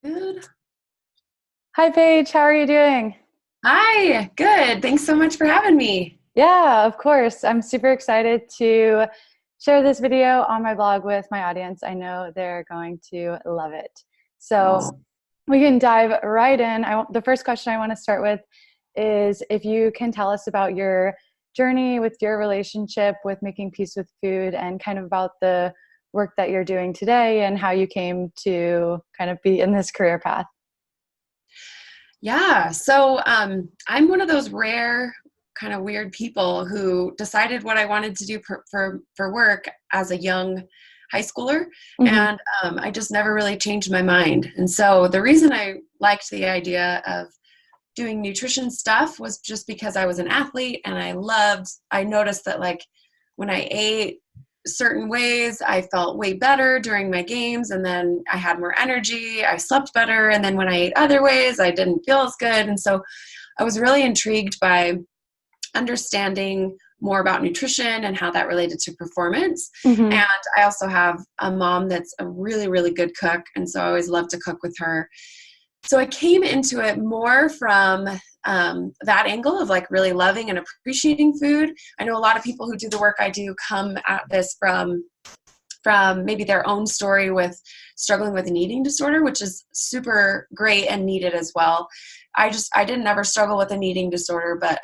Good. Hi, Paige. How are you doing? Hi, good. Thanks so much for having me. Yeah, of course. I'm super excited to share this video on my blog with my audience. I know they're going to love it. So Awesome. we can dive right in. The first question I want to start with is if you can tell us about your journey with your relationship with making peace with food and kind of about the work that you're doing today and how you came to kind of be in this career path. Yeah, I'm one of those rare kind of weird people who decided what I wanted to do for work as a young high schooler, Hmm. and I just never really changed my mind. And so the reason I liked the idea of doing nutrition stuff was just because I was an athlete and I noticed that like when I ate certain ways, I felt way better during my games and then I had more energy, I slept better. And then when I ate other ways, I didn't feel as good. And so I was really intrigued by understanding more about nutrition and how that related to performance. Hmm. And I also have a mom that's a really, really good cook. And so I always love to cook with her. So I came into it more from that angle of like really loving and appreciating food. I know a lot of people who do the work I do come at this from maybe their own story with struggling with an eating disorder, which is super great and needed as well. I didn't ever struggle with an eating disorder, but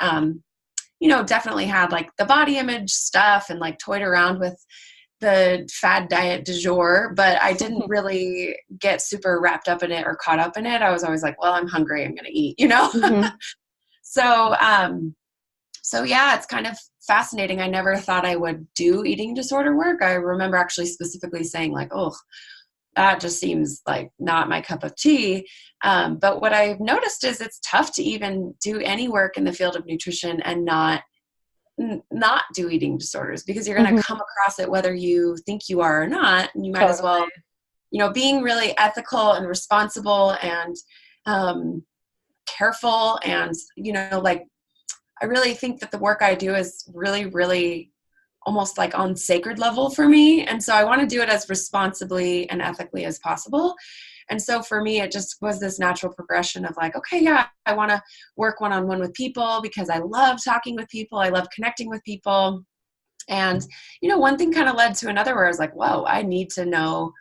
definitely had like the body image stuff and like toyed around with the fad diet du jour, but I didn't really get super wrapped up in it or caught up in it. I was always like, well, I'm hungry, I'm going to eat. Hmm. So, so yeah, it's kind of fascinating. I never thought I would do eating disorder work. I remember actually specifically saying like, oh, that just seems like not my cup of tea. But what I've noticed is it's tough to even do any work in the field of nutrition and not do eating disorders because you're going to Hmm. come across it whether you think you are or not, and you might as Totally. well, being really ethical and responsible and um, careful, and like I really think that the work I do is really, really almost like on sacred level for me, and so I want to do it as responsibly and ethically as possible. And so for me, it just was this natural progression of like, okay, yeah, I want to work one-on-one with people because I love talking with people, I love connecting with people. And one thing kind of led to another where I was like, whoa, I need to know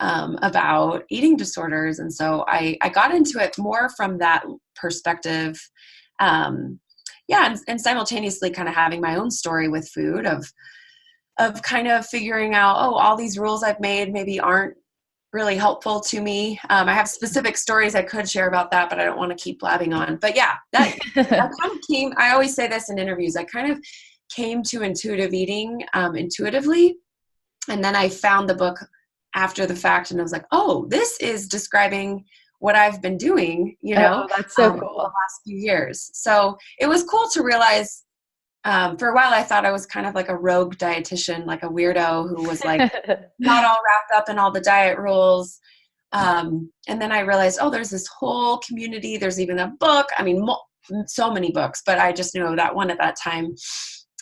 about eating disorders. And so I got into it more from that perspective. um, yeah, and simultaneously kind of having my own story with food of kind of figuring out, oh, all these rules I've made maybe aren't really helpful to me. I have specific stories I could share about that, but I don't want to keep blabbing on. But yeah, that I kind of came, I always say this in interviews, I kind of came to intuitive eating intuitively. And then I found the book after the fact and I was like, oh, this is describing what I've been doing, Oh, that's so the cool. last few years. So it was cool to realize for a while I thought I was kind of like a rogue dietitian, like a weirdo who was like not all wrapped up in all the diet rules. And then I realized, oh, there's this whole community. There's even a book. I mean, so many books, but I just knew that one at that time.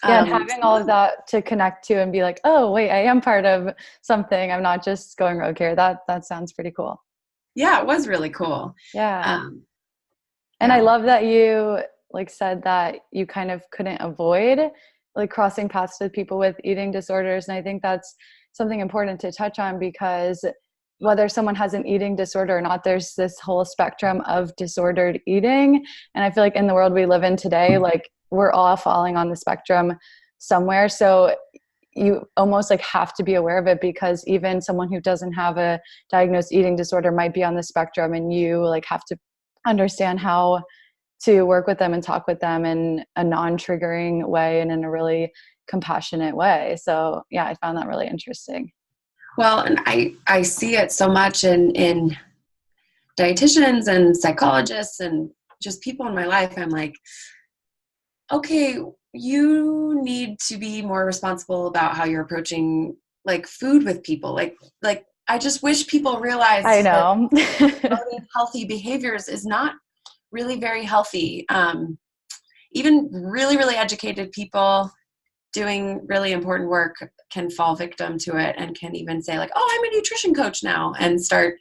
Yeah, and having all of that to connect to and be like, oh, wait, I am part of something. I'm not just going rogue here. That sounds pretty cool. Yeah, it was really cool. Yeah. Um, And I yeah. love that you like said that you kind of couldn't avoid like crossing paths with people with eating disorders. And I think that's something important to touch on because whether someone has an eating disorder or not, there's this whole spectrum of disordered eating. And I feel like in the world we live in today, like we're all falling on the spectrum somewhere. So you almost like have to be aware of it because even someone who doesn't have a diagnosed eating disorder might be on the spectrum and you like have to understand how to work with them and talk with them in a non-triggering way and in a really compassionate way. So yeah, I found that really interesting. Well, and I see it so much in dietitians and psychologists and just people in my life. I'm like, okay, you need to be more responsible about how you're approaching like food with people. Like I just wish people I realized that know. promoting healthy behaviors is not really very healthy. Even really, really educated people doing really important work can fall victim to it and can even say like, oh, I'm a nutrition coach now, and start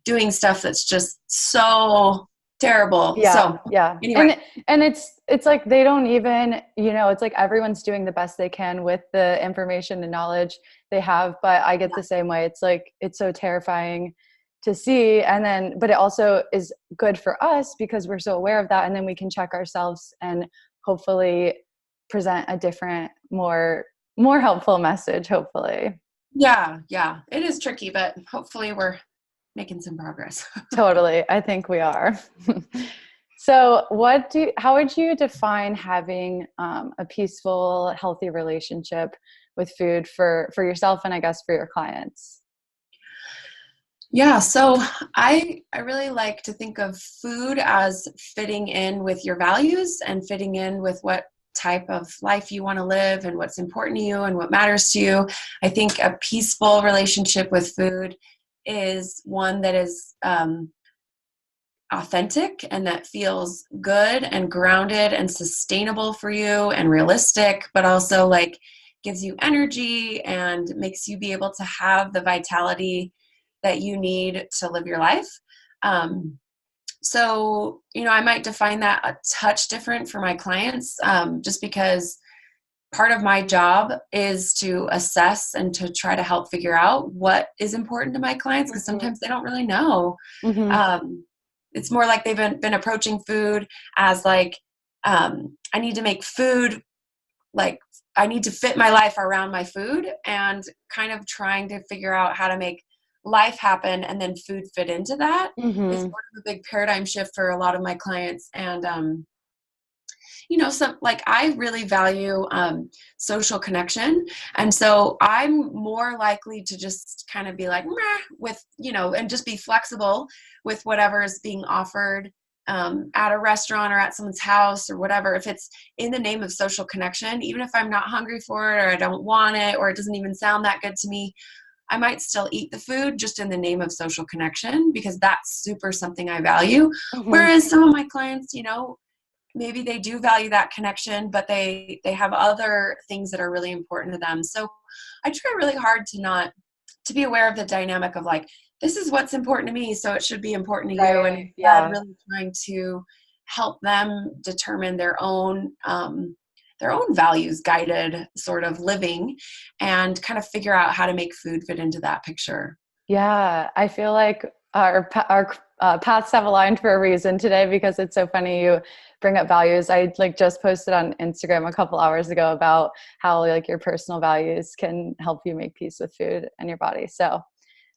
doing stuff that's just so terrible. Yeah, So yeah. anyway, And it's like they don't even, it's like everyone's doing the best they can with the information and knowledge they have, but I get the same way. It's like it's so terrifying to see, and then but it also is good for us because we're so aware of that, and then we can check ourselves and hopefully present a different, more helpful message, hopefully. yeah, it is tricky, but hopefully we're making some progress. Totally. I think we are. So how would you define having a peaceful, healthy relationship with food for yourself and I guess for your clients? Yeah, so I really like to think of food as fitting in with your values and fitting in with what type of life you want to live and what's important to you and what matters to you. I think a peaceful relationship with food is one that is authentic and that feels good and grounded and sustainable for you and realistic, but also like gives you energy and makes you be able to have the vitality that you need to live your life. So, I might define that a touch different for my clients, just because part of my job is to assess and to try to help figure out what is important to my clients, because sometimes they don't really know. Mm-hmm. It's more like they've been approaching food as like, I need to make food, like I need to fit my life around my food, and kind of trying to figure out how to make life happen and then food fit into that is Mm-hmm. sort of a big paradigm shift for a lot of my clients. And some like I really value social connection, and so I'm more likely to just kind of be like meh, with and just be flexible with whatever is being offered at a restaurant or at someone's house or whatever. If it's in the name of social connection, even if I'm not hungry for it or I don't want it or it doesn't even sound that good to me, I might still eat the food just in the name of social connection, because that's super something I value. Mm-hmm. Whereas some of my clients, maybe they do value that connection, but they have other things that are really important to them. So I try really hard to be aware of the dynamic of like, this is what's important to me, so it should be important to you. And Right. instead Yeah. really trying to help them determine their own values guided sort of living, and kind of figure out how to make food fit into that picture. Yeah. I feel like our paths have aligned for a reason today, because it's so funny you bring up values. I like just posted on Instagram a couple hours ago about how like your personal values can help you make peace with food and your body. So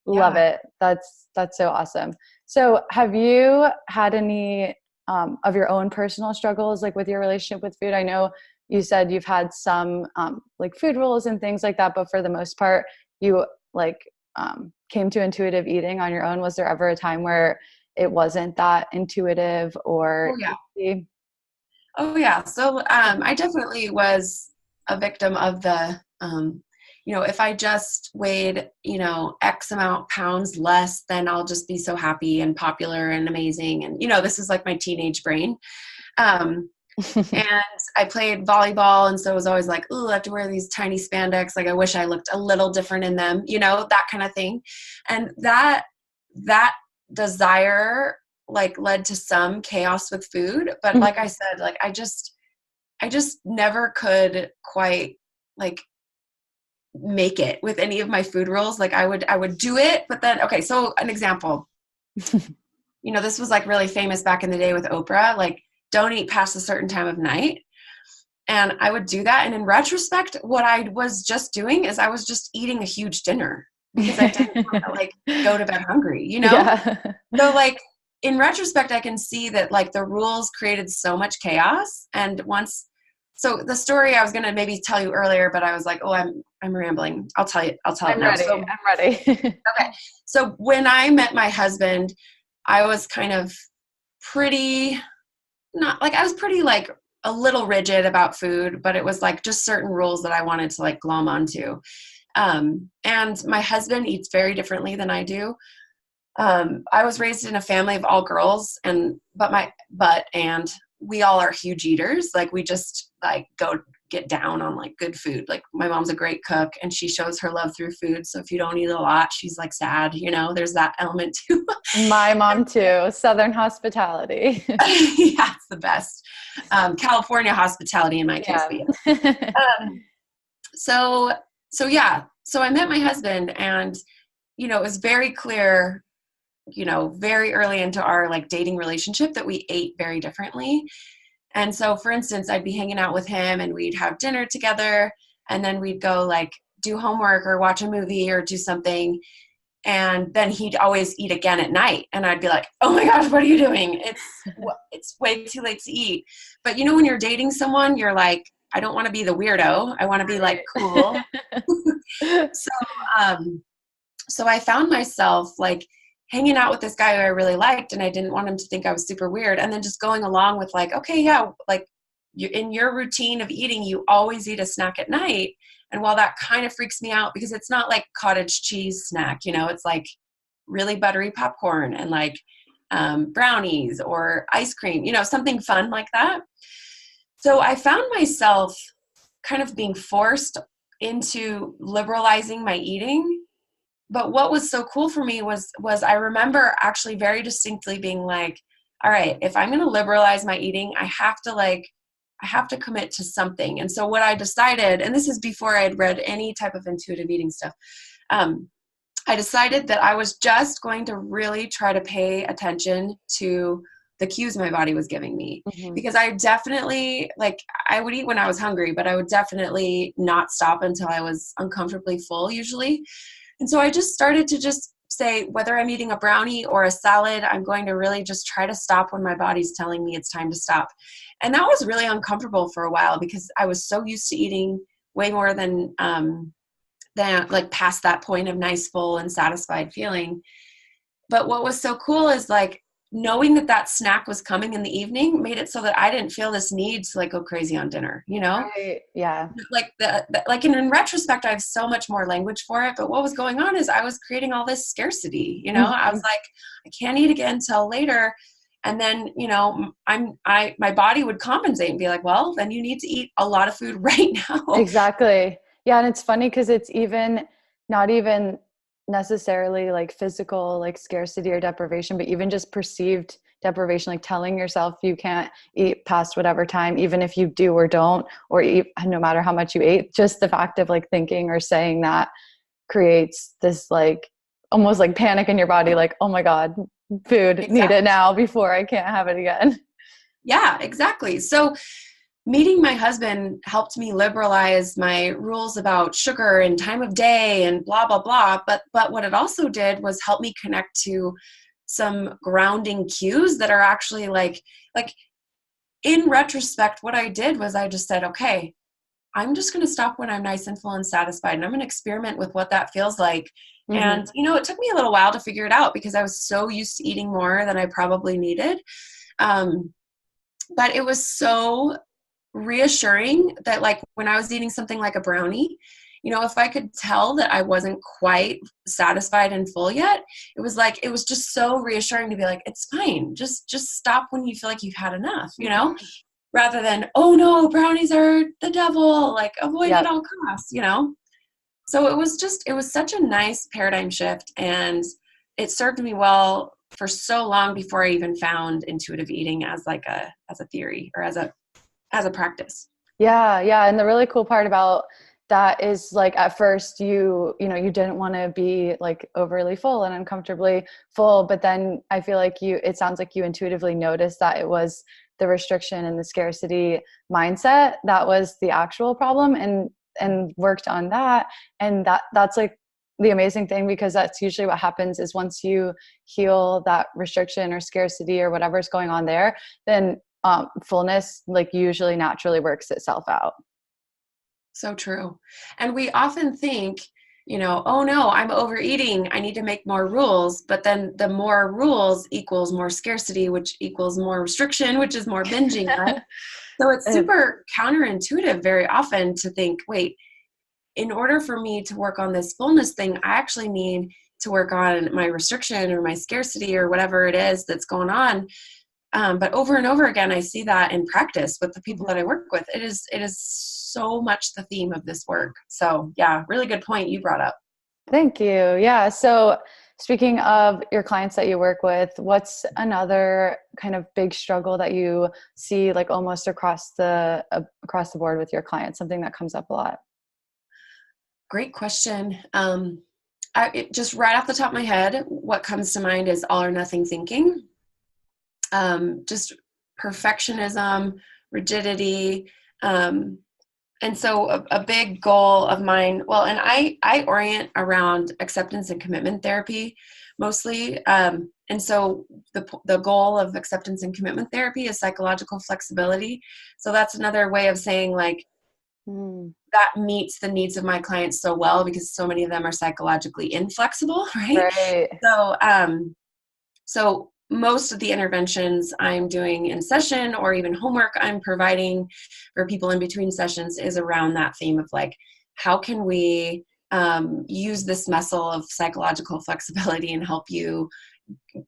love Yeah. it. That's so awesome. So have you had any of your own personal struggles like with your relationship with food? I know you said you've had some like food rules and things like that, but for the most part, you like came to intuitive eating on your own. Was there ever a time where it wasn't that intuitive or Oh yeah. easy? Oh yeah. So I definitely was a victim of the if I just weighed, X amount pounds less, then I'll just be so happy and popular and amazing. And this is like my teenage brain. Um, and I played volleyball, and so it was always like, oh, I have to wear these tiny spandex. Like I wish I looked a little different in them, that kind of thing. And that desire like led to some chaos with food. But like I said, like I just never could quite like make it with any of my food rules. Like I would do it, but then okay, so an example. This was like really famous back in the day with Oprah, like don't eat past a certain time of night. And I would do that. And in retrospect, what I was just doing is I was just eating a huge dinner because I didn't want to like go to bed hungry. Yeah. So like in retrospect, I can see that like the rules created so much chaos. And so the story I was going to maybe tell you earlier, but I was like, oh, I'm rambling. I'll tell it I'm now. ready. So, I'm ready. okay. So when I met my husband, I was kind of pretty, not like I was pretty like a little rigid about food, but it was like just certain rules that I wanted to like glom onto. And my husband eats very differently than I do. I was raised in a family of all girls, and we all are huge eaters. Like we just like get down on like good food. Like my mom's a great cook and she shows her love through food. So if you don't eat a lot, she's like sad, you know, there's that element too. My mom too. Southern hospitality. Yeah, it's the best. California hospitality in my case, Yeah. but yeah. So, yeah, so I met my husband and, you know, it was very clear, you know, very early into our like dating relationship that we ate very differently. And so, for instance, I'd be hanging out with him and we'd have dinner together and then we'd go like do homework or watch a movie or do something. And then he'd always eat again at night. And I'd be like, oh my gosh, what are you doing? It's way too late to eat. But you know, when you're dating someone, you're like, I don't want to be the weirdo. I want to be like cool. So, so I found myself like hanging out with this guy who I really liked and I didn't want him to think I was super weird. And then just going along with like, okay, yeah, like you in your routine of eating, you always eat a snack at night. And while that kind of freaks me out because it's not like cottage cheese snack, you know, it's like really buttery popcorn and like brownies or ice cream, you know, something fun like that. So I found myself kind of being forced into liberalizing my eating. But what was so cool for me was I remember actually very distinctly being like, all right, if I'm going to liberalize my eating, I have to commit to something. And so what I decided, and this is before I had read any type of intuitive eating stuff, I decided that I was just going to really try to pay attention to the cues my body was giving me. Mm-hmm. Because I definitely, like, I would eat when I was hungry, but I would definitely not stop until I was uncomfortably full usually. And so I just started to just say, whether I'm eating a brownie or a salad, I'm going to really just try to stop when my body's telling me it's time to stop. And that was really uncomfortable for a while because I was so used to eating way more than like past that point of nice, full and satisfied feeling. But what was so cool is like knowing that that snack was coming in the evening made it so that I didn't feel this need to like go crazy on dinner, you know? Right. Yeah. Like like in retrospect, I have so much more language for it. But what was going on is I was creating all this scarcity, you know? Mm-hmm. I was like, I can't eat again until later. And then, you know, my body would compensate and be like, well, then you need to eat a lot of food right now. Exactly. Yeah. And it's funny because it's even not even necessarily like physical, like scarcity or deprivation, but even just perceived deprivation, like telling yourself you can't eat past whatever time, even if you do or don't, or eat no matter how much you ate. Just the fact of like thinking or saying that creates this like almost like panic in your body, like, oh my God, food, Exactly. need it now before I can't have it again. Yeah, exactly. So meeting my husband helped me liberalize my rules about sugar and time of day and blah, blah, blah. But what it also did was help me connect to some grounding cues that are actually like in retrospect, what I did was I just said, okay, I'm just going to stop when I'm nice and full and satisfied. And I'm going to experiment with what that feels like. Mm-hmm. And, you know, it took me a little while to figure it out because I was so used to eating more than I probably needed. But it was so reassuring that like when I was eating something like a brownie, you know, if I could tell that I wasn't quite satisfied and full yet, it was just so reassuring to be like, it's fine. Just stop when you feel like you've had enough, you know, rather than, oh no, brownies are the devil, like avoid Yep. at all costs, you know? So it was such a nice paradigm shift and it served me well for so long before I even found intuitive eating as a theory or as a practice. Yeah. Yeah. And the really cool part about that is like at first you didn't want to be like overly full and uncomfortably full, but then I feel like it sounds like you intuitively noticed that it was the restriction and the scarcity mindset that was the actual problem and worked on that. And that's like the amazing thing, because that's usually what happens is once you heal that restriction or scarcity or whatever's going on there, then fullness like usually naturally works itself out. So true. And we often think, you know, oh no, I'm overeating, I need to make more rules. But then the more rules equals more scarcity, which equals more restriction, which is more binging, right? So it's super counterintuitive very often to think, wait, in order for me to work on this fullness thing, I actually need to work on my restriction or my scarcity or whatever it is that's going on. But over and over again, I see that in practice with the people that I work with. It is so much the theme of this work. So yeah, really good point you brought up. Thank you. Yeah. So speaking of your clients that you work with, what's another kind of big struggle that you see like almost across the board with your clients, something that comes up a lot? Great question. Just right off the top of my head, what comes to mind is all or nothing thinking. Just perfectionism, rigidity. And so a big goal of mine, well, and I orient around acceptance and commitment therapy mostly. And so the goal of acceptance and commitment therapy is psychological flexibility. So that's another way of saying like, that meets the needs of my clients so well because so many of them are psychologically inflexible, right? Right. So most of the interventions I'm doing in session or even homework I'm providing for people in between sessions is around that theme of like, how can we use this muscle of psychological flexibility and help you,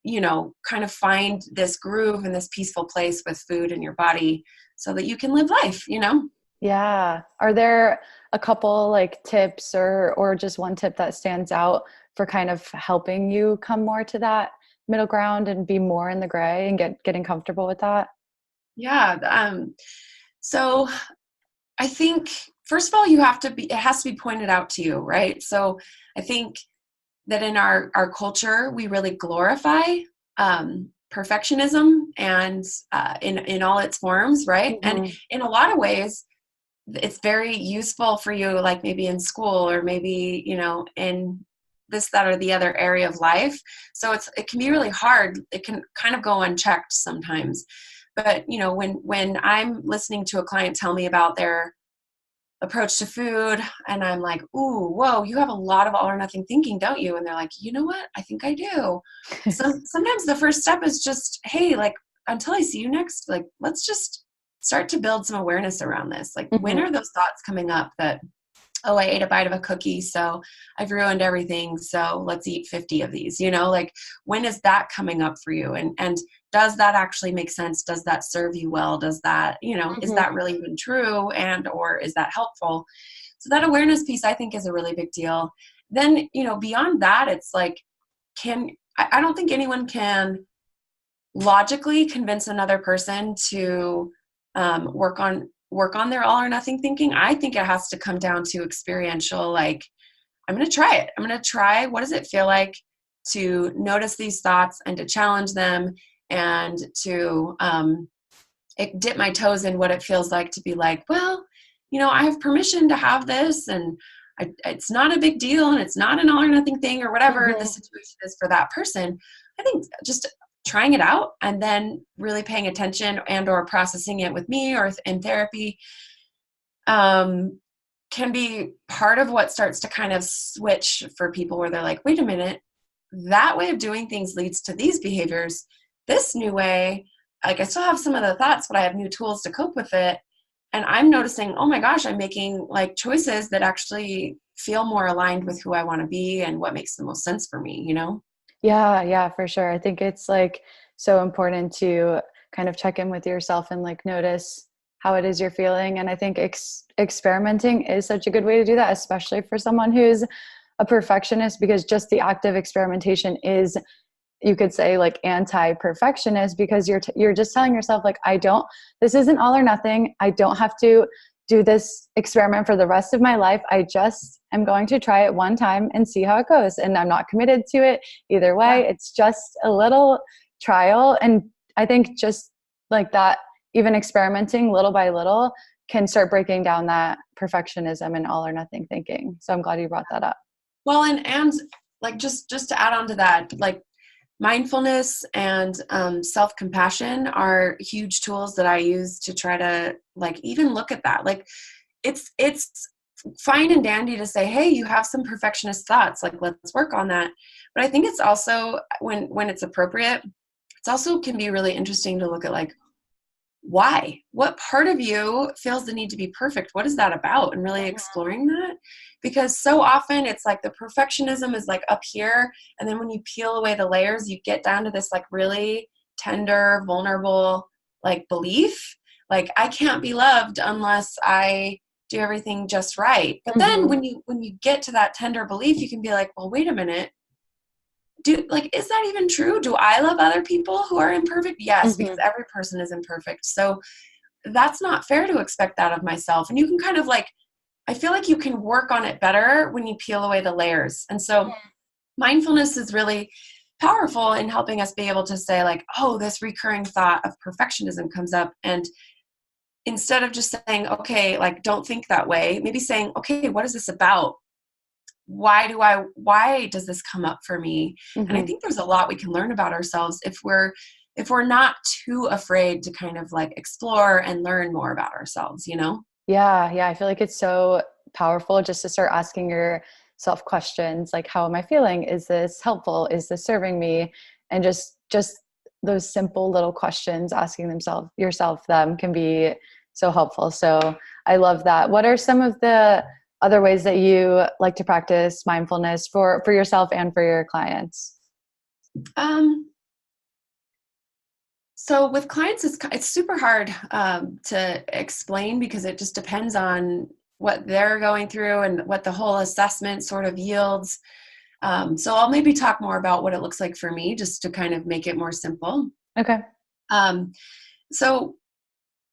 kind of find this groove and this peaceful place with food in your body so that you can live life. Yeah. Are there a couple like tips or just one tip that stands out for kind of helping you come more to that middle ground and be more in the gray and getting comfortable with that? Yeah. So I think, first of all, it has to be pointed out to you, right? So I think that in our culture, we really glorify perfectionism and in all its forms, right? And Mm-hmm. in a lot of ways, it's very useful for you, like maybe in school or maybe, in this, that, or the other area of life. So it can be really hard. It can kind of go unchecked sometimes. But, when I'm listening to a client tell me about their approach to food and I'm like, ooh, whoa, you have a lot of all or nothing thinking, don't you? And they're like, you know what? I think I do. So sometimes the first step is just, hey, like, until I see you next, like, let's just start to build some awareness around this. Like, when Mm-hmm. are those thoughts coming up that, oh, I ate a bite of a cookie, so I've ruined everything, so let's eat 50 of these, like, when is that coming up for you? And does that actually make sense? Does that serve you well? Does that, is Mm-hmm. that really even true? And, or is that helpful? So that awareness piece, I think, is a really big deal. Then, beyond that, it's like, I don't think anyone can logically convince another person to work on their all or nothing thinking. I think it has to come down to experiential, like, I'm going to try it. I'm going to try, what does it feel like to notice these thoughts and to challenge them and to dip my toes in what it feels like to be like, well, I have permission to have this, and it's not a big deal, and it's not an all or nothing thing, or whatever the Mm-hmm. situation is for that person. I think just trying it out and then really paying attention and or processing it with me or in therapy um, can be part of what starts to kind of switch for people where they're like, wait a minute, that way of doing things leads to these behaviors. This new way, like, I still have some of the thoughts, but I have new tools to cope with it. And I'm noticing, oh my gosh, I'm making like choices that actually feel more aligned with who I want to be and what makes the most sense for me? Yeah, yeah, for sure. I think it's like so important to kind of check in with yourself and like notice how it is you're feeling. And I think experimenting is such a good way to do that, especially for someone who's a perfectionist, because just the act of experimentation is, you could say, like anti-perfectionist, because you're just telling yourself like, this isn't all or nothing. I don't have to do this experiment for the rest of my life. I just am going to try it one time and see how it goes, and I'm not committed to it either way. Yeah. It's just a little trial. And I think just like that, even experimenting little by little can start breaking down that perfectionism and all or nothing thinking. So I'm glad you brought that up. Well, and like, just to add on to that, like, mindfulness and self-compassion are huge tools that I use to try to, like, even look at that. Like, it's fine and dandy to say, hey, you have some perfectionist thoughts, like, let's work on that. But I think it's also, when it's appropriate, it's also can be really interesting to look at, like, why, what part of you feels the need to be perfect, what is that about, and really exploring that. Because so often it's like the perfectionism is like up here, and then when you peel away the layers, you get down to this like really tender, vulnerable, like, belief, like, I can't be loved unless I do everything just right. But then Mm-hmm. when you get to that tender belief, you can be like, well, wait a minute. Is that even true? Do I love other people who are imperfect? Yes, because Mm-hmm. every person is imperfect. So that's not fair to expect that of myself. And you can kind of like, I feel like you can work on it better when you peel away the layers. And so mindfulness is really powerful in helping us be able to say like, oh, this recurring thought of perfectionism comes up. And instead of just saying, okay, like, don't think that way, maybe saying, okay, what is this about? Why does this come up for me? And I Mm-hmm. think there's a lot we can learn about ourselves if we're not too afraid to kind of like explore and learn more about ourselves, you know? Yeah, yeah. I feel like it's so powerful just to start asking yourself questions like, how am I feeling? Is this helpful? Is this serving me? And just those simple little questions, asking themselves yourself them can be so helpful. So I love that. What are some of the other ways that you like to practice mindfulness for yourself and for your clients? Um, so with clients, it's super hard to explain because it just depends on what they're going through and what the whole assessment sort of yields. So I'll maybe talk more about what it looks like for me, just to kind of make it more simple. Okay. Um, so,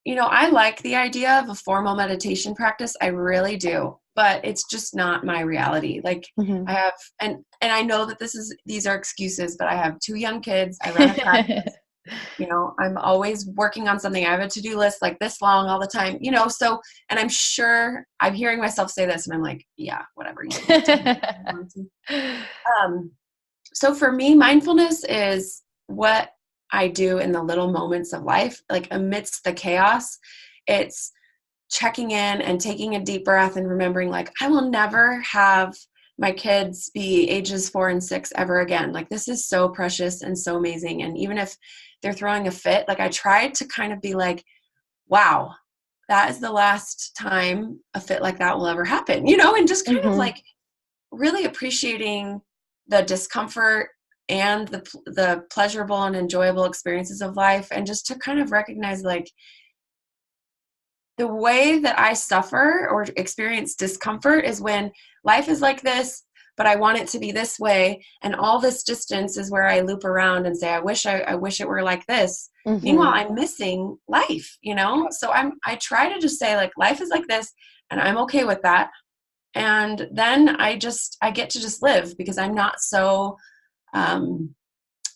I like the idea of a formal meditation practice. I really do, but it's just not my reality. Like I Mm-hmm. have, and I know that these are excuses, but I have two young kids. I run a practice. I'm always working on something. I have a to-do list like this long all the time, so, and I'm sure I'm hearing myself say this and I'm like, yeah, whatever, you can tell me what you want to. Um, so for me, mindfulness is what I do in the little moments of life, like amidst the chaos. It's checking in and taking a deep breath and remembering like, I will never have my kids be ages 4 and 6 ever again. Like this is so precious and so amazing. And even if they're throwing a fit, like I tried to kind of be like, wow, that is the last time a fit like that will ever happen, and just kind of Mm-hmm. like really appreciating the discomfort and the pleasurable and enjoyable experiences of life, and just to kind of recognize like the way that I suffer or experience discomfort is when life is like this, but I want it to be this way. And all this distance is where I loop around and say, I wish it were like this. Meanwhile, Mm-hmm. I'm missing life, So I try to just say like, life is like this and I'm okay with that. And then I get to just live because I'm not so um,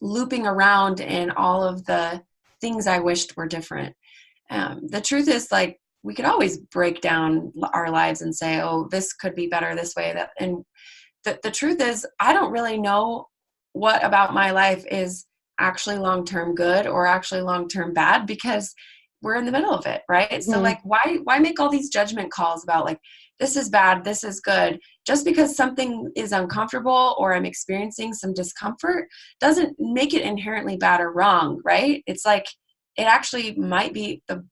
looping around in all of the things I wished were different. The truth is like, we could always break down our lives and say, oh, this could be better this way. And the truth is, I don't really know what about my life is actually long-term good or actually long-term bad because we're in the middle of it, right? So like, Mm-hmm. why make all these judgment calls about like, this is bad, this is good? Just because something is uncomfortable or I'm experiencing some discomfort doesn't make it inherently bad or wrong, right? It's like, it actually might be the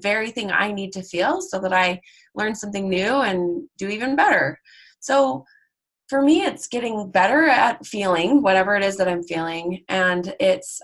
very thing I need to feel so that I learn something new and do even better. So for me, it's getting better at feeling whatever it is that I'm feeling. And it's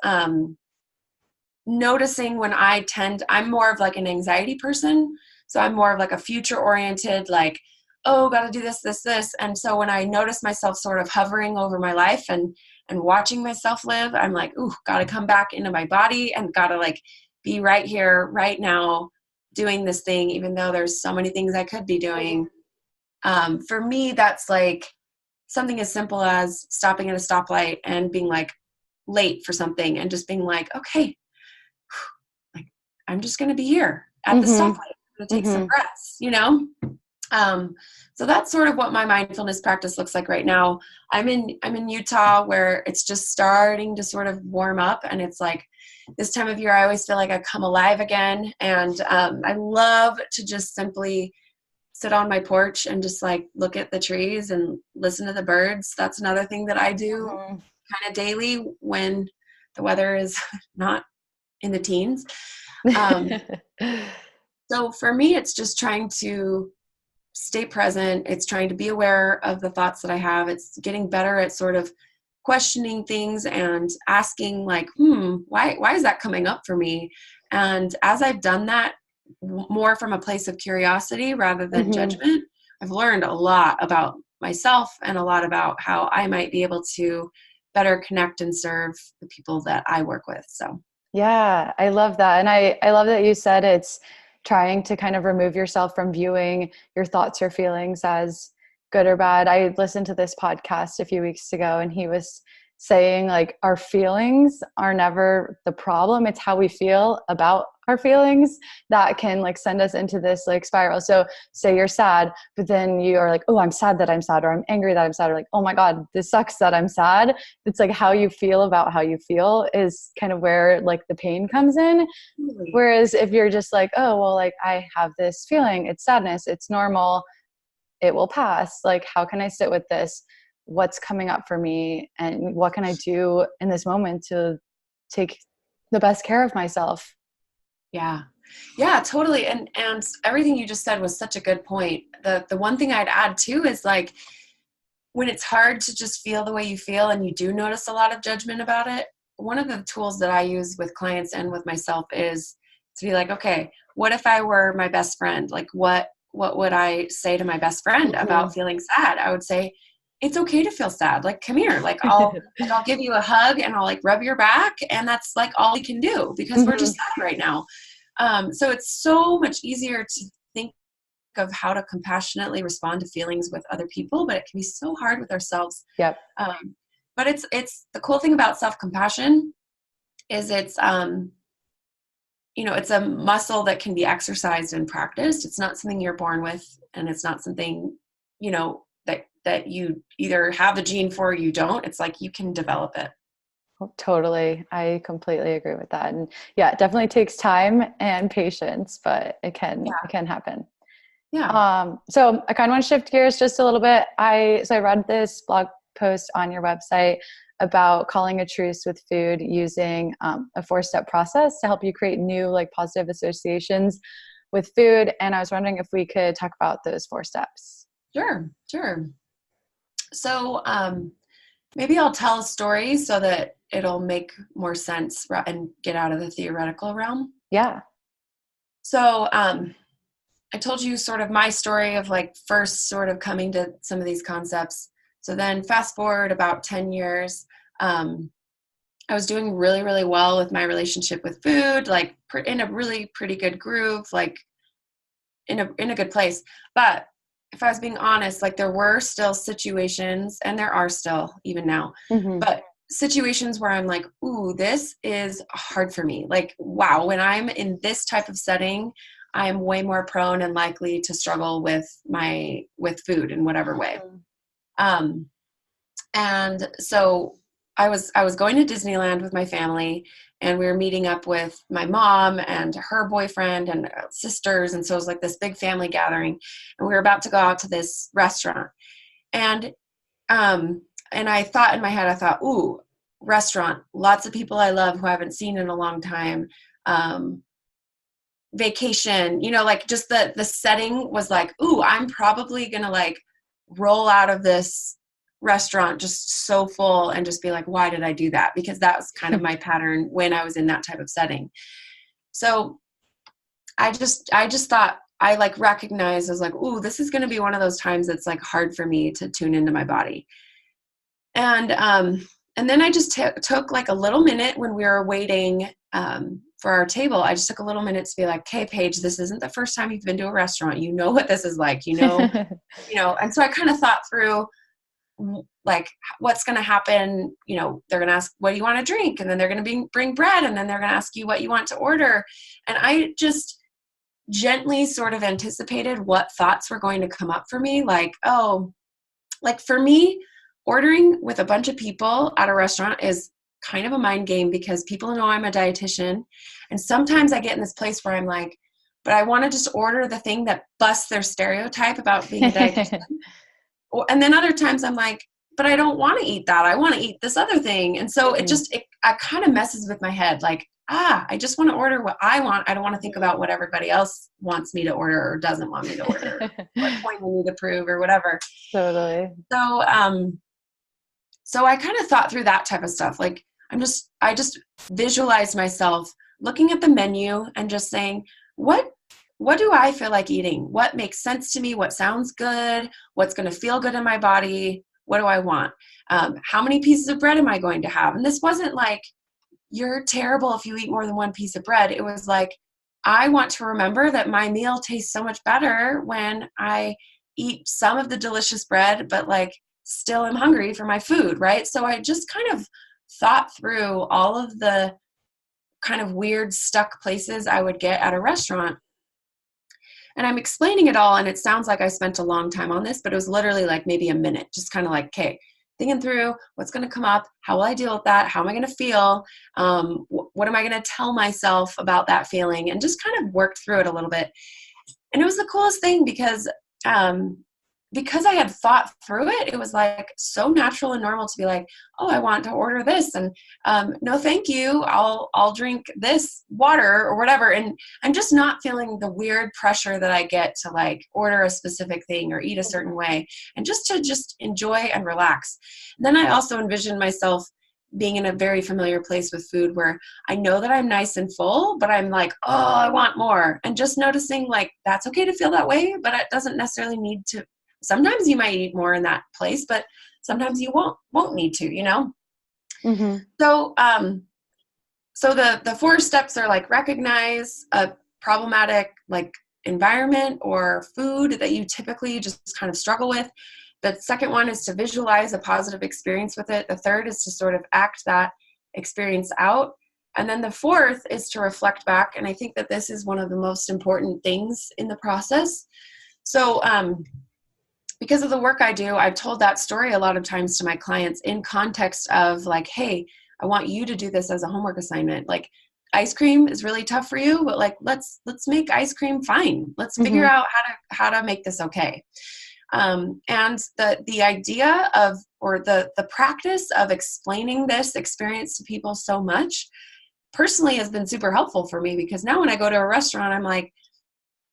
noticing when I'm more of like an anxiety person. So I'm more of like a future oriented, like, oh, got to do this, this, this. And so when I notice myself sort of hovering over my life and watching myself live, I'm like, ooh, got to come back into my body and got to like be right here, right now, doing this thing, even though there's so many things I could be doing. For me, that's like something as simple as stopping at a stoplight and being like late for something and just being like, okay, like I'm just going to be here at the stoplight. Mm-hmm. I'm going to take some Mm-hmm. breaths. Um, so that's sort of what my mindfulness practice looks like right now. I'm in Utah where it's just starting to sort of warm up, and it's like this time of year I always feel like I come alive again, and I love to just simply sit on my porch and just like look at the trees and listen to the birds. That's another thing that I do Mm-hmm. kind of daily when the weather is not in the teens. Um, so for me, it's just trying to stay present. It's trying to be aware of the thoughts that I have. It's getting better at sort of questioning things and asking like, why is that coming up for me? And as I've done that, more from a place of curiosity rather than Mm-hmm. judgment, I've learned a lot about myself and a lot about how I might be able to better connect and serve the people that I work with. So Yeah, I love that. And I love that you said it's trying to kind of remove yourself from viewing your thoughts or feelings as good or bad. I listened to this podcast a few weeks ago, and he was saying like our feelings are never the problem. It's how we feel about our feelings that can like send us into this like spiral. So say you're sad, but then you are like, oh, I'm sad that I'm sad, or I'm angry that I'm sad, or like, oh my God, this sucks that I'm sad. It's like how you feel about how you feel is kind of where like the pain comes in. really, Whereas if you're just like, oh, well, like I have this feeling, it's sadness, it's normal, it will pass. Like, how can I sit with this? What's coming up for me? And what can I do in this moment to take the best care of myself? yeah. Yeah, totally. And everything you just said was such a good point. The one thing I'd add too is like when it's hard to just feel the way you feel and you do notice a lot of judgment about it, one of the tools that I use with clients and with myself is to be like, okay, what if I were my best friend? Like what would I say to my best friend Mm-hmm. about feeling sad? I would say, it's okay to feel sad. Like, come here. I'll give you a hug and I'll like rub your back. And that's like all we can do because we're Mm-hmm. just sad right now. So it's so much easier to think of how to compassionately respond to feelings with other people, but it can be so hard with ourselves. Yep. But it's the cool thing about self-compassion is it's a muscle that can be exercised and practiced. It's not something you're born with, and it's not something, that you either have the gene for or you don't. It's like you can develop it. Totally. I completely agree with that. And yeah, it definitely takes time and patience, but it can happen. Yeah. So I kind of want to shift gears just a little bit. I read this blog post on your website about calling a truce with food using a 4-step process to help you create new like positive associations with food. And I was wondering if we could talk about those 4 steps. Sure. So maybe I'll tell a story so that it'll make more sense and get out of the theoretical realm. Yeah. So I told you sort of my story of like first sort of coming to some of these concepts. So then fast forward about 10 years, I was doing really, really well with my relationship with food, like in a really pretty good groove, like in a good place. But if I was being honest, like there were still situations, and there are still even now, Mm-hmm. but situations where I'm like, ooh, this is hard for me. Like, wow, when I'm in this type of setting, I'm way more prone and likely to struggle with food in whatever way. Um, and so I was going to Disneyland with my family, and we were meeting up with my mom and her boyfriend and sisters, and so it was like this big family gathering, and we were about to go out to this restaurant. And um and I thought in my head, I thought, ooh, restaurant, lots of people I love who I haven't seen in a long time. Vacation, like just the setting was like, ooh, I'm probably gonna like roll out of this restaurant just so full and just be like, why did I do that? Because that was kind of my pattern when I was in that type of setting. So I just thought, I like recognized, I was like, ooh, this is gonna be one of those times that's like hard for me to tune into my body. And then I just took like a little minute when we were waiting for our table. I just took a little minute to be like, okay, Paige, this isn't the first time you've been to a restaurant. You know what this is like, And so I kind of thought through like what's going to happen. They're going to ask, what do you want to drink? And then they're going to bring bread. And then they're going to ask you what you want to order. And I just gently sort of anticipated what thoughts were going to come up for me. Like, oh, like for me, ordering with a bunch of people at a restaurant is kind of a mind game because people know I'm a dietitian. And sometimes I get in this place where I'm like, but I want to just order the thing that busts their stereotype about being a dietitian. And then other times I'm like, but I don't want to eat that. I want to eat this other thing. And so it kind of messes with my head. Like, I just want to order what I want. I don't want to think about what everybody else wants me to order or doesn't want me to order, what point I need to prove or whatever. Totally. So I kind of thought through that type of stuff. Like I just visualized myself looking at the menu and just saying, what what do I feel like eating? What makes sense to me? What sounds good? What's going to feel good in my body? What do I want? How many pieces of bread am I going to have? And this wasn't like, you're terrible if you eat more than one piece of bread. It was like, I want to remember that my meal tastes so much better when I eat some of the delicious bread, but like still am hungry for my food, right? So I just kind of thought through all of the kind of weird stuck places I would get at a restaurant. And I'm explaining it all, and it sounds like I spent a long time on this, but it was literally like maybe a minute, just kind of like, okay, thinking through what's going to come up, how will I deal with that, how am I going to feel, what am I going to tell myself about that feeling, and just kind of worked through it a little bit. And it was the coolest thing because I had thought through it, it was like so natural and normal to be like, oh, I want to order this, and no, thank you. I'll drink this water or whatever. And I'm just not feeling the weird pressure that I get to like order a specific thing or eat a certain way, and just enjoy and relax. And then I also envisioned myself being in a very familiar place with food where I know that I'm nice and full, but I'm like, oh, I want more. And just noticing like, that's okay to feel that way, but it doesn't necessarily need to. Sometimes you might eat more in that place, but sometimes you won't need to, you know? Mm-hmm. So the 4 steps are like, recognize a problematic like environment or food that you typically just kind of struggle with. The second one is to visualize a positive experience with it. The third is to sort of act that experience out. And then the fourth is to reflect back. And I think that this is one of the most important things in the process. So, because of the work I do, I've told that story a lot of times to my clients in context of like, hey, I want you to do this as a homework assignment. Like, ice cream is really tough for you, but like, let's make ice cream fine. Let's figure out how to make this okay. And the idea of, or the practice of explaining this experience to people so much personally has been super helpful for me, because now when I go to a restaurant, I'm like,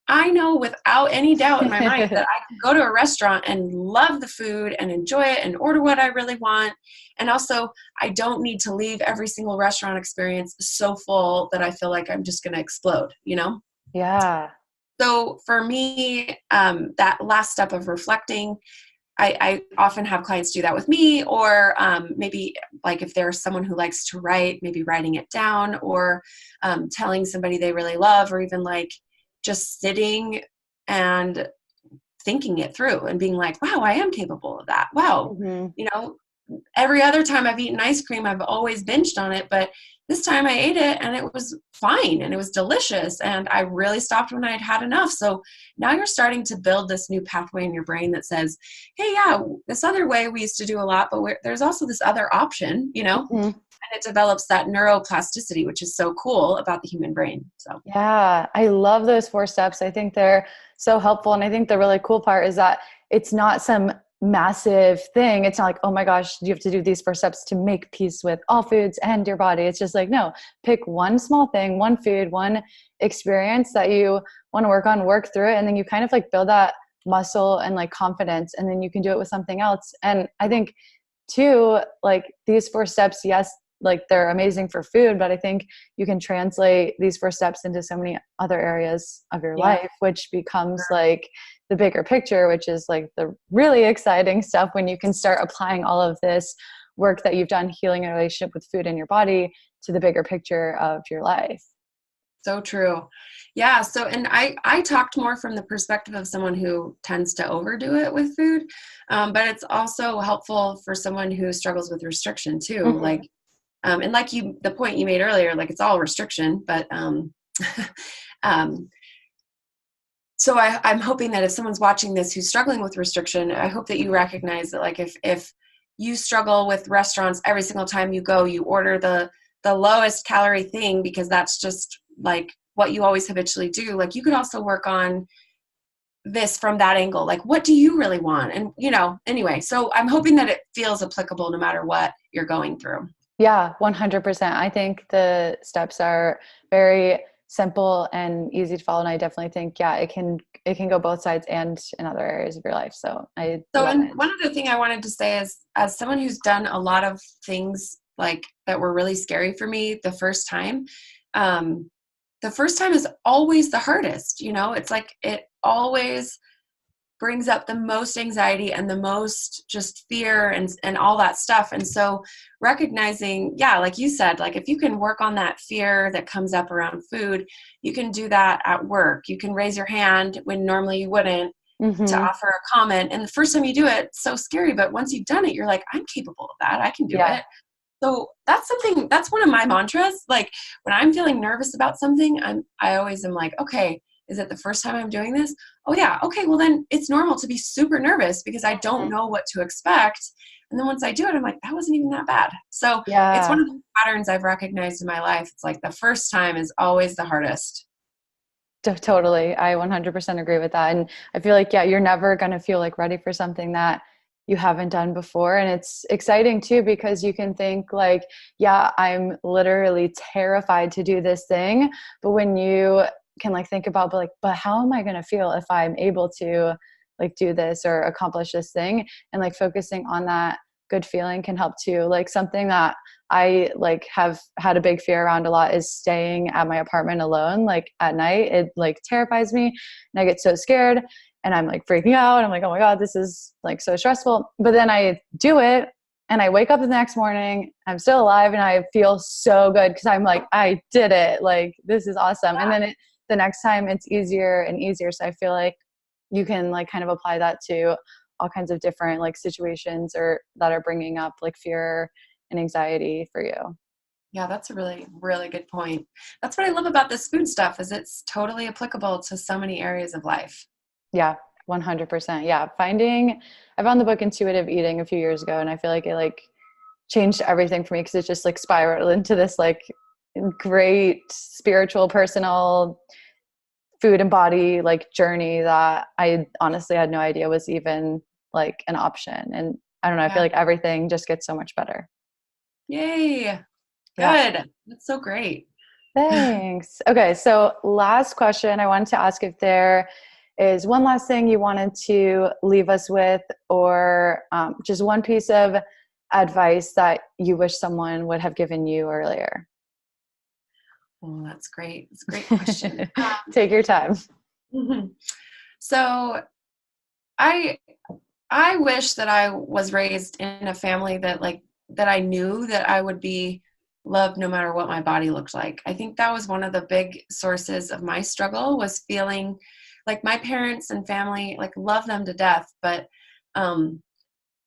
I know without any doubt in my mind that I can go to a restaurant and love the food and enjoy it and order what I really want. And also, I don't need to leave every single restaurant experience so full that I feel like I'm just going to explode, you know? Yeah. So for me, that last step of reflecting, I often have clients do that with me, or maybe like if there's someone who likes to write, maybe writing it down, or telling somebody they really love, or even like just sitting and thinking it through and being like, wow, I am capable of that. Wow. Mm-hmm. You know, every other time I've eaten ice cream, I've always binged on it, but this time I ate it and it was fine and it was delicious. And I really stopped when I had had enough. So now you're starting to build this new pathway in your brain that says, hey, yeah, this other way we used to do a lot, but there's also this other option, you know? Mm-hmm. And it develops that neuroplasticity, which is so cool about the human brain. So Yeah, I love those 4 steps. I think they're so helpful. And I think the really cool part is that it's not some massive thing. It's not like, oh my gosh, you have to do these 4 steps to make peace with all foods and your body. It's just like, no, pick one small thing, one food, one experience that you want to work on, work through it. And then you kind of like build that muscle and like confidence, and then you can do it with something else. And I think too, like these 4 steps, yes, like they're amazing for food, but I think you can translate these 4 steps into so many other areas of your life, which becomes like the bigger picture, which is like the really exciting stuff when you can start applying all of this work that you've done healing a relationship with food and your body to the bigger picture of your life. So true. Yeah. So, and I talked more from the perspective of someone who tends to overdo it with food. But it's also helpful for someone who struggles with restriction too. Mm-hmm. Like, and like the point you made earlier, like it's all restriction, but, so I'm hoping that if someone's watching this who's struggling with restriction, I hope that you recognize that like if you struggle with restaurants, every single time you go, you order the lowest calorie thing because that's just like what you always habitually do. Like you could also work on this from that angle. Like, what do you really want? And, you know, anyway, so I'm hoping that it feels applicable no matter what you're going through. Yeah, 100%. I think the steps are very simple and easy to follow. And I definitely think, yeah, it can go both sides and in other areas of your life. So I love it. One other thing I wanted to say is, as someone who's done a lot of things like that were really scary for me the first time, the first time is always the hardest. You know, it's like it always brings up the most anxiety and the most just fear and all that stuff. And so recognizing, yeah, like you said, like if you can work on that fear that comes up around food, you can do that at work. You can raise your hand when normally you wouldn't to Mm-hmm. offer a comment. And the first time you do it, it's so scary. But once you've done it, you're like, I'm capable of that. I can do Yeah. it. So that's one of my mantras. Like when I'm feeling nervous about something, I always am like, okay, is it the first time I'm doing this? Oh yeah. Okay. Well then it's normal to be super nervous because I don't know what to expect. And then once I do it, I'm like, that wasn't even that bad. So it's one Yeah. of the patterns I've recognized in my life. It's like the first time is always the hardest. Totally. I 100% agree with that. And I feel like, yeah, you're never going to feel like ready for something that you haven't done before. And it's exciting too, because you can think like, yeah, I'm literally terrified to do this thing. But when you can like think about, but how am I going to feel if I'm able to like do this or accomplish this thing? And like focusing on that good feeling can help too. Like something that I like have had a big fear around a lot is staying at my apartment alone, like at night. It like terrifies me and I get so scared and I'm like freaking out. I'm like, oh my God, this is like so stressful. But then I do it and I wake up the next morning, I'm still alive and I feel so good because I'm like, I did it. Like, this is awesome. And then the next time it's easier and easier. So I feel like you can like kind of apply that to all kinds of different like situations or that are bringing up like fear and anxiety for you. Yeah, that's a really, really good point. That's what I love about this food stuff is it's totally applicable to so many areas of life. Yeah, 100%. Yeah, I found the book Intuitive Eating a few years ago, and I feel like it like changed everything for me because it just like spiraled into this like great spiritual, personal food and body like journey that I honestly had no idea was even like an option. And I don't know, I feel Yeah. like everything just gets so much better. Yay. Yeah. Good. That's so great. Thanks. Okay, so last question. I wanted to ask if there is one last thing you wanted to leave us with, or just one piece of advice that you wish someone would have given you earlier. Oh, that's great. It's a great question. Take your time. Mhm. So I I wish that I was raised in a family that that I knew that I would be loved no matter what my body looked like. I think that was one of the big sources of my struggle was feeling like my parents and family like love them to death, but um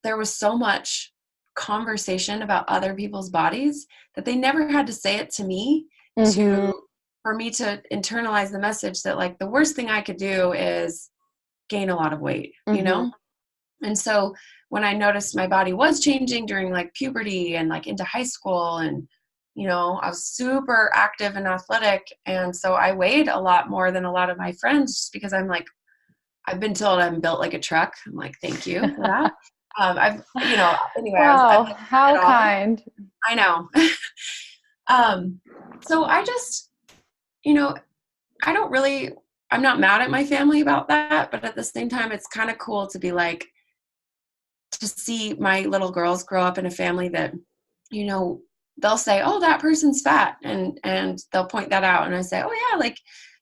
there was so much conversation about other people's bodies that they never had to say it to me Mm-hmm. to for me to internalize the message that like the worst thing I could do is gain a lot of weight, you Mm-hmm. know? And so when I noticed my body was changing during like puberty and like into high school and I was super active and athletic and so I weighed a lot more than a lot of my friends just because I'm like I've been told I'm built like a truck. I'm like, thank you for that. Anyway, I've Wow, been it how all. kind. I know. um, so I just, you know, I don't really, I'm not mad at my family about that, but at the same time, it's kind of cool to be like, to see my little girls grow up in a family that, you know, they'll say, "Oh, that person's fat," and they'll point that out, and I say, "Oh yeah, like,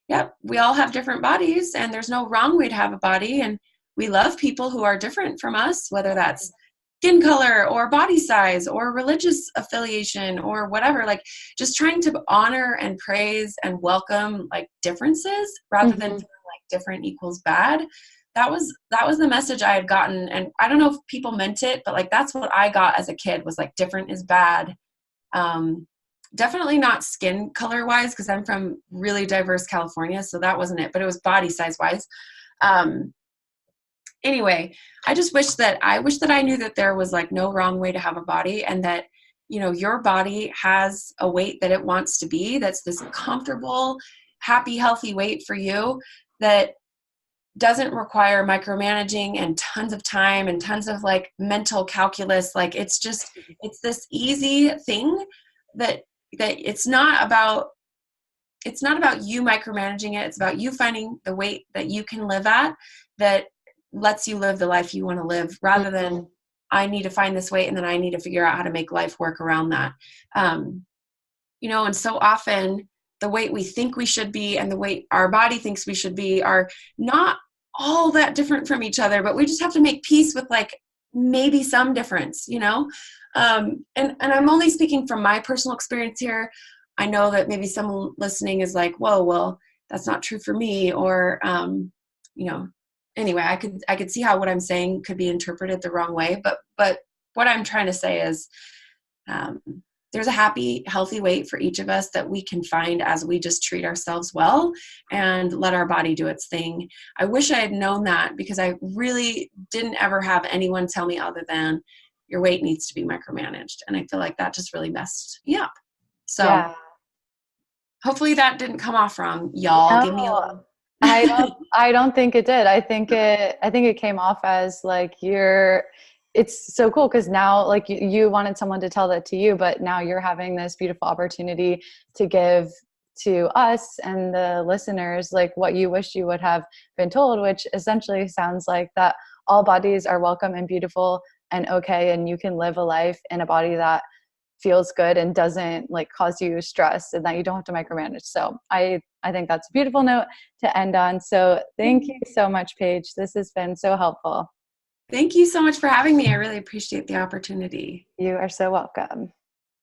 yep, we all have different bodies, and there's no wrong way to have a body, and we love people who are different from us, whether that's skin color or body size or religious affiliation or whatever. Like, just trying to honor and praise and welcome like differences rather than feeling Mm-hmm. like different equals bad." That was the message I had gotten, and I don't know if people meant it, but like that's what I got as a kid was like different is bad. um Definitely not skin color wise because I'm from really diverse California, so that wasn't it, but it was body size wise. um anyway, I wish that I knew that there was like no wrong way to have a body, and that your body has a weight that it wants to be, that's this comfortable, happy, healthy weight for you, that doesn't require micromanaging and tons of time and tons of like mental calculus. Like it's this easy thing that it's not about you micromanaging it. It's about you finding the weight that you can live at that lets you live the life you want to live, rather than Mm-hmm. I need to find this weight and then I need to figure out how to make life work around that. And so often the weight we think we should be and the weight our body thinks we should be are not all that different from each other, but we just have to make peace with like maybe some difference, you know? And I'm only speaking from my personal experience here. I know that maybe someone listening is like, whoa, well, that's not true for me. Or, you know, anyway, I could see how what I'm saying could be interpreted the wrong way, but what I'm trying to say is, there's a happy, healthy weight for each of us that we can find as we just treat ourselves well and let our body do its thing. I wish I had known that, because I really didn't ever have anyone tell me other than your weight needs to be micromanaged. And I feel like that just really messed me up. So Yeah. hopefully that didn't come off wrong, y'all. Give me a No, little. I don't think it did. I think it came off as like it's so cool because now like you wanted someone to tell that to you, but now you're having this beautiful opportunity to give to us and the listeners like what you wish you would have been told, which essentially sounds like that all bodies are welcome and beautiful and okay, and you can live a life in a body that feels good and doesn't like cause you stress, and that you don't have to micromanage. So I think that's a beautiful note to end on. So thank you so much, Paige. This has been so helpful. Thank you so much for having me. I really appreciate the opportunity. You are so welcome.